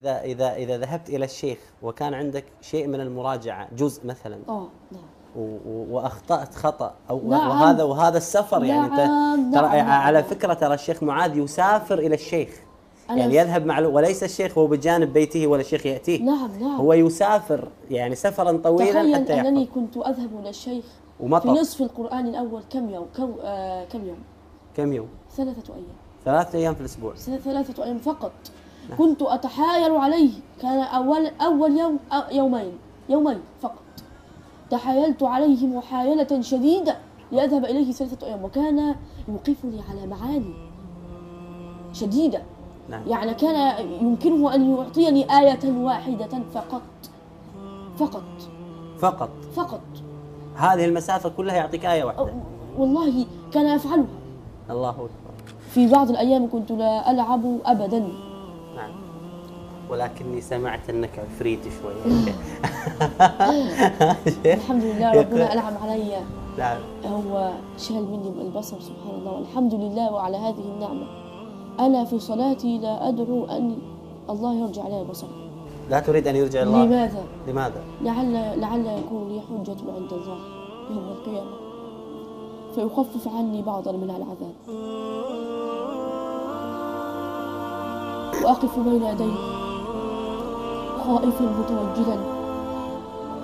إذا ذهبت إلى الشيخ وكان عندك شيء من المراجعة جزء مثلا نعم وأخطأت خطأ أو نعم وهذا السفر يعني نعم ترى نعم على فكرة ترى الشيخ معاذ يسافر إلى الشيخ، يعني يذهب مع وليس الشيخ هو بجانب بيته ولا الشيخ يأتيه. نعم هو يسافر يعني سفرا طويلا حتى تخيل أنني يحفظ. كنت أذهب إلى الشيخ ومطر. في نصف القرآن الأول كم يوم؟ كم يوم؟ 3 أيام. 3 أيام في الأسبوع. 3 أيام فقط. نعم. كنت أتحايل عليه، كان أول يوم يومين فقط. تحايلت عليه محايلة شديدة لأذهب إليه 3 أيام، وكان يوقفني على معاني شديدة. نعم. يعني كان يمكنه أن يعطيني آية واحدة فقط. هذه المسافة كلها يعطيك آية واحدة. والله كان يفعلها. الله أكبر. في بعض الأيام كنت لا ألعب أبدا. نعم. ولكني سمعت أنك عفريت شوي. الحمد لله ربنا أنعم علي. نعم. هو شال مني البصر سبحان الله، والحمد لله وعلى هذه النعمة. أنا في صلاتي لا أدعو أن الله يرجع لي البصر. لا تريد أن يرجع الله؟ لماذا؟ لعل يكون لي حجة عند الله يوم القيامة فيخفف عني بعضا من العذاب. وأقف بين يديه خائفا متوجلا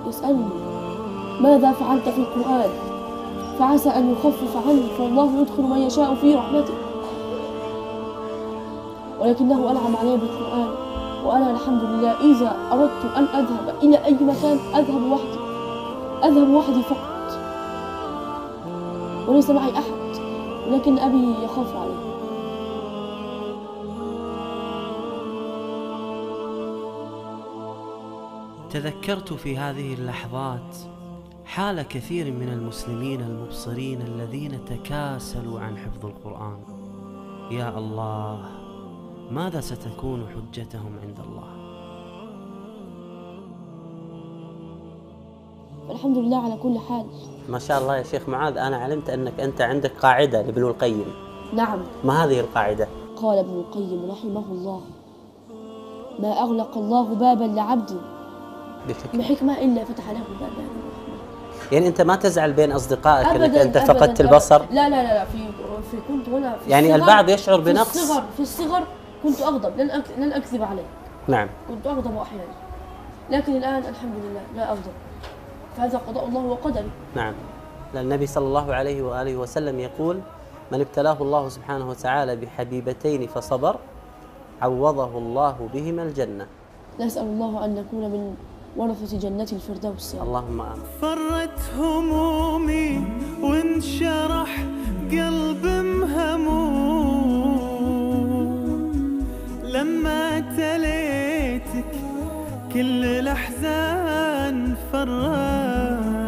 يسألني ماذا فعلت في القرآن، فعسى أن يخفف عنه، فالله يدخل من يشاء في رحمته. ولكنه أنعم علي بالقرآن، وأنا الحمد لله إذا أردت أن أذهب إلى أي مكان أذهب وحدي فقط، وليس معي أحد، ولكن أبي يخاف علي. تذكرت في هذه اللحظات حال كثير من المسلمين المبصرين الذين تكاسلوا عن حفظ القرآن. يا الله، ماذا ستكون حجتهم عند الله؟ الحمد لله على كل حال. ما شاء الله يا شيخ معاذ، أنا علمت أنك أنت عندك قاعدة لابن القيم. نعم. ما هذه القاعدة؟ قال ابن القيم رحمه الله: ما أغلق الله بابا لعبد بحكمة إلا فتح له بابا. يعني أنت ما تزعل بين أصدقائك أنك أنت أبداً فقدت البصر؟ لا في كنت هنا في يعني البعض يشعر بنقص. في الصغر كنت أغضب، لن أكذب عليه. نعم. كنت أغضب أحيانا، لكن الآن الحمد لله لا أغضب، فهذا قضاء الله وقدره. نعم. النبي صلى الله عليه وآله وسلم يقول: من ابتلاه الله سبحانه وتعالى بحبيبتين فصبر عوضه الله بهما الجنة. نسأل الله أن نكون من ورثة جنة الفردوس. اللهم آمين. فرت همومي وانشرح قلب مهموم لما تليتك كل الأحزان فرت.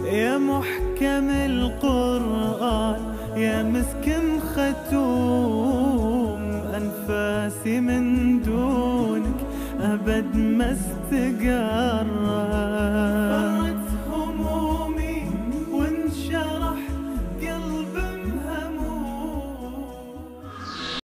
يا محكم القرآن يا مسك ختوم، أنفاسي من دونك أبد ما استقرت.